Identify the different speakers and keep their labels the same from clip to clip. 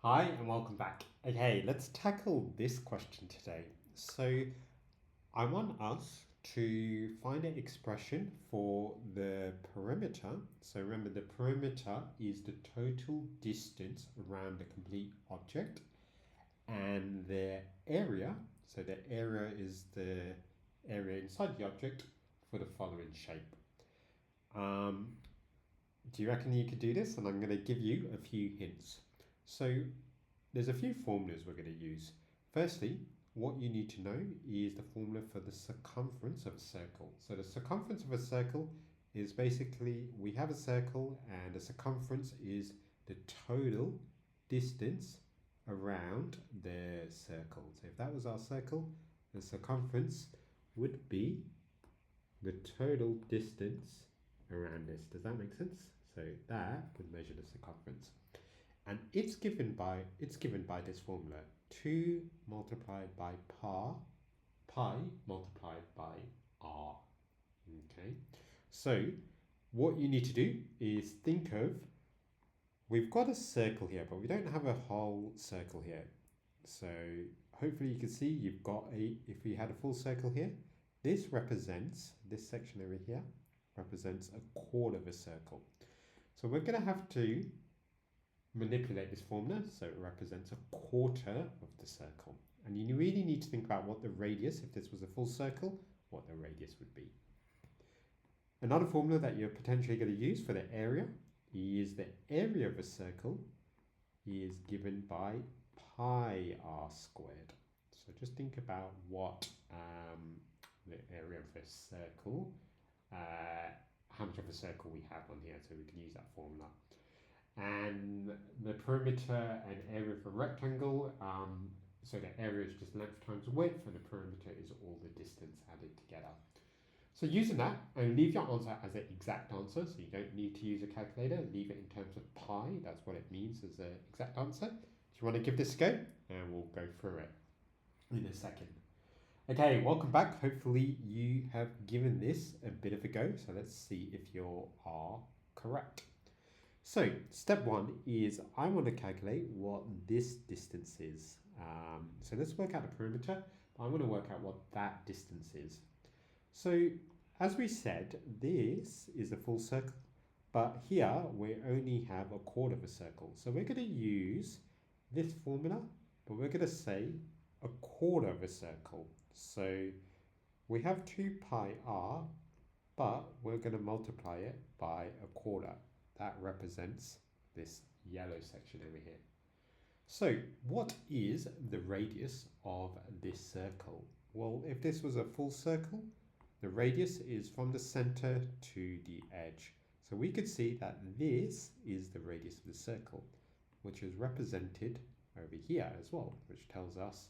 Speaker 1: Hi and welcome back. Okay, let's tackle this question today. So, I want us to find an expression for the perimeter. So, remember, the perimeter is the total distance around the complete object, and the area, so the area is the area inside the object for the following shape. Um, do you reckon you could do this? And I'm going to give you a few hints. So, there's a few formulas we're going to use. Firstly, what you need to know is the formula for the circumference of a circle. So the circumference of a circle is basically, we have a circle and the circumference is the total distance around the circle. So if that was our circle, the circumference would be the total distance around this. Does that make sense? So that would measure the circumference. And it's given by this formula: 2 multiplied by pi multiplied by r. Okay, so what you need to do is think of, we've got a circle here, but we don't have a whole circle here. So hopefully you can see you've got if we had a full circle here, this section over here represents a quarter of a circle. So we're going to have to manipulate this formula so it represents a quarter of the circle. And you really need to think about what the radius, if this was a full circle, what the radius would be. Another formula that you're potentially going to use for the area is the area of a circle is given by pi r squared. So just think about what the area of a circle, how much of a circle we have on here, so we can use that formula. And the perimeter and area of a rectangle, so the area is just length times width, and the perimeter is all the distance added together. So using that, and leave your answer as an exact answer, so you don't need to use a calculator, leave it in terms of pi, that's what it means as an exact answer. Do you want to give this a go? And we'll go through it in a second. Okay, welcome back. Hopefully you have given this a bit of a go, so let's see if you are correct. So step one is I want to calculate what this distance is. So let's work out the perimeter. I want to work out what that distance is. So as we said, this is a full circle, but here we only have a quarter of a circle. So we're going to use this formula, but we're going to say a quarter of a circle. So we have 2 pi r, but we're going to multiply it by a quarter. That represents this yellow section over here. So what is the radius of this circle? Well, if this was a full circle, the radius is from the center to the edge. So we could see that this is the radius of the circle, which is represented over here as well, which tells us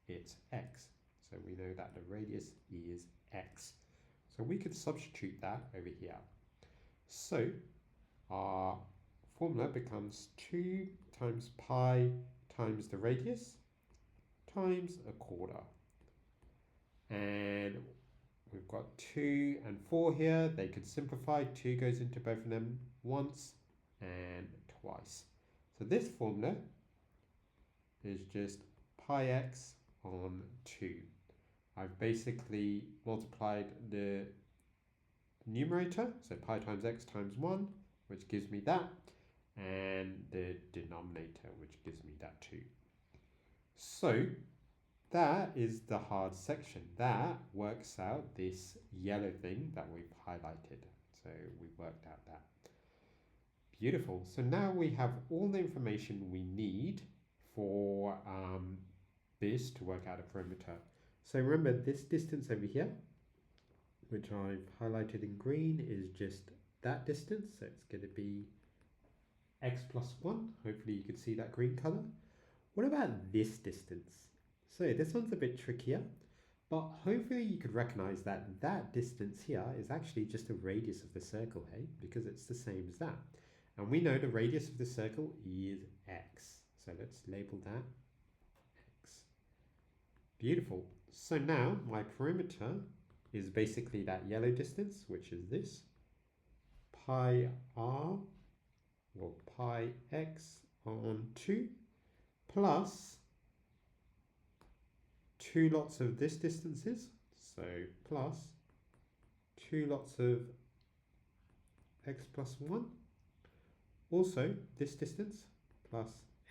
Speaker 1: it's x. So we know that the radius is x. So we could substitute that over here. So our formula becomes 2 times pi times the radius times a quarter. And we've got 2 and 4 here. They could simplify. 2 goes into both of them once and twice. So this formula is just pi x on 2. I've basically multiplied the numerator, so pi times x times 1, which gives me that, and the denominator, which gives me that too. So that is the hard section. That works out this yellow thing that we've highlighted. So we worked out that. Beautiful. So now we have all the information we need for this to work out a perimeter. So remember, this distance over here, which I've highlighted in green, is just that distance. So it's going to be x plus 1. Hopefully you can see that green color. What about this distance? So this one's a bit trickier, but hopefully you could recognize that that distance here is actually just the radius of the circle, hey? Because it's the same as that. And we know the radius of the circle is x. So let's label that x. Beautiful. So now my perimeter is basically that yellow distance, which is this, pi r, or pi x on 2 plus 2 lots of this distances, so plus 2 lots of x plus 1, also this distance plus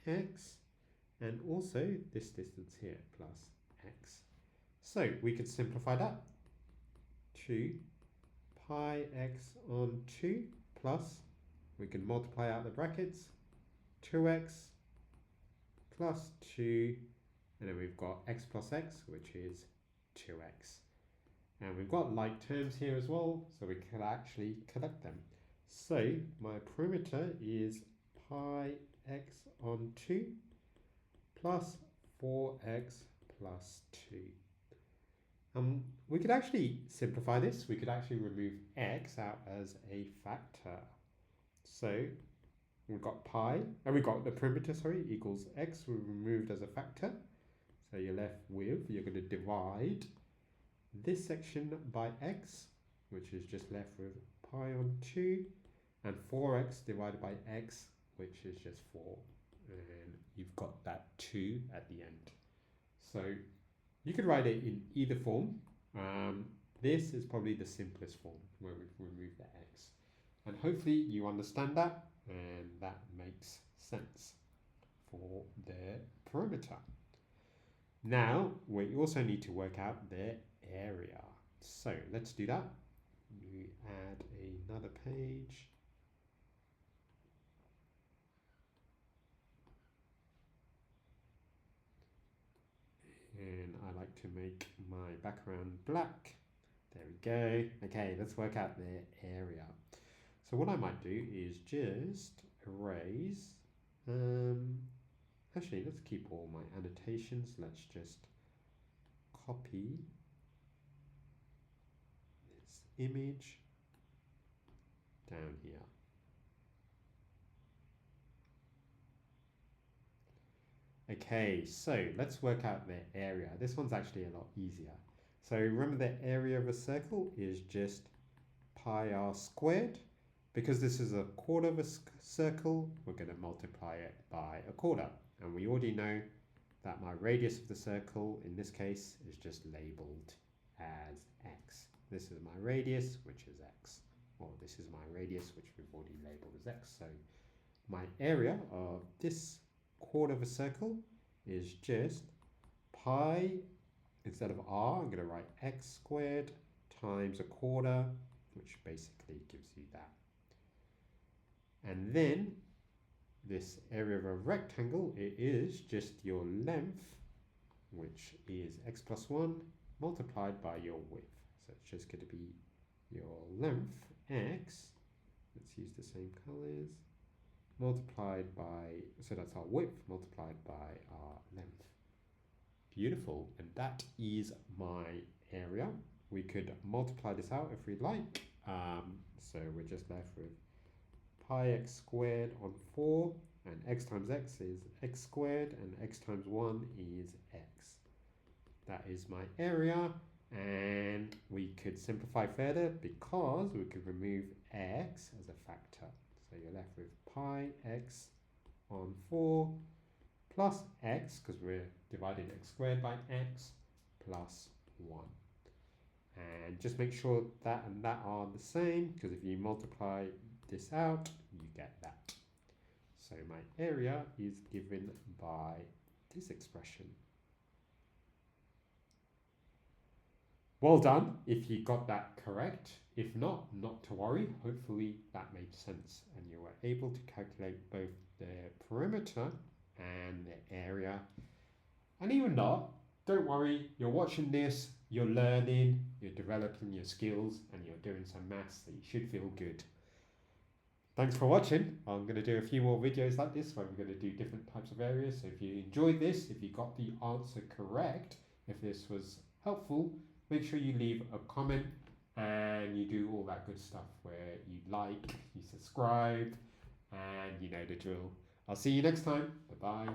Speaker 1: x, and also this distance here plus x. So we could simplify that to pi x on 2 plus, we can multiply out the brackets, 2x plus 2, and then we've got x plus x, which is 2x. And we've got like terms here as well, so we can actually collect them. So my perimeter is pi x on 2 plus 4x plus 2. We could actually simplify this. We could actually remove x out as a factor. So we've got pi, and we've got the perimeter, equals x. We removed as a factor. So you're left with, you're going to divide this section by x, which is just left with pi on 2, and 4x divided by x, which is just 4. And you've got that 2 at the end. So you could write it in either form. This is probably the simplest form where we've removed the x. And hopefully you understand that and that makes sense for the perimeter. Now we also need to work out the area. So let's do that. We add another page. And I like to make my background black. There we go. Okay, let's work out the area. So what I might do is just erase. Actually, let's keep all my annotations. Let's just copy this image down here. Okay, so let's work out the area. This one's actually a lot easier. So remember the area of a circle is just pi r squared. Because this is a quarter of a circle, we're going to multiply it by a quarter. And we already know that my radius of the circle, in this case, is just labeled as x. This is my radius, which is x. Or this is my radius, which we've already labeled as x. So my area of this quarter of a circle is just pi, instead of r, I'm going to write x squared times a quarter, which basically gives you that. And then this area of a rectangle, it is just your length, which is x plus 1 multiplied by your width. So it's just going to be your length, x, let's use the same colors, multiplied by, so that's our width multiplied by our length. Beautiful, and that is my area. We could multiply this out if we like. So we're just left with pi x squared on 4, and x times x is x squared, and x times 1 is x. That is my area, and we could simplify further because we could remove x as a factor. So you're left with pi x on 4 plus x, because we're dividing x squared by x, plus 1. And just make sure that and that are the same, because if you multiply this out, you get that. So my area is given by this expression. Well done if you got that correct. If not, not to worry. Hopefully that made sense and you were able to calculate both the perimeter and the area. And even not, don't worry, you're watching this, you're learning, you're developing your skills, and you're doing some maths, so you should feel good. Thanks for watching. I'm going to do a few more videos like this where we're going to do different types of areas. So if you enjoyed this, if you got the answer correct, if this was helpful, make sure you leave a comment and you do all that good stuff where you like, you subscribe, and you know the drill. I'll see you next time. Bye-bye.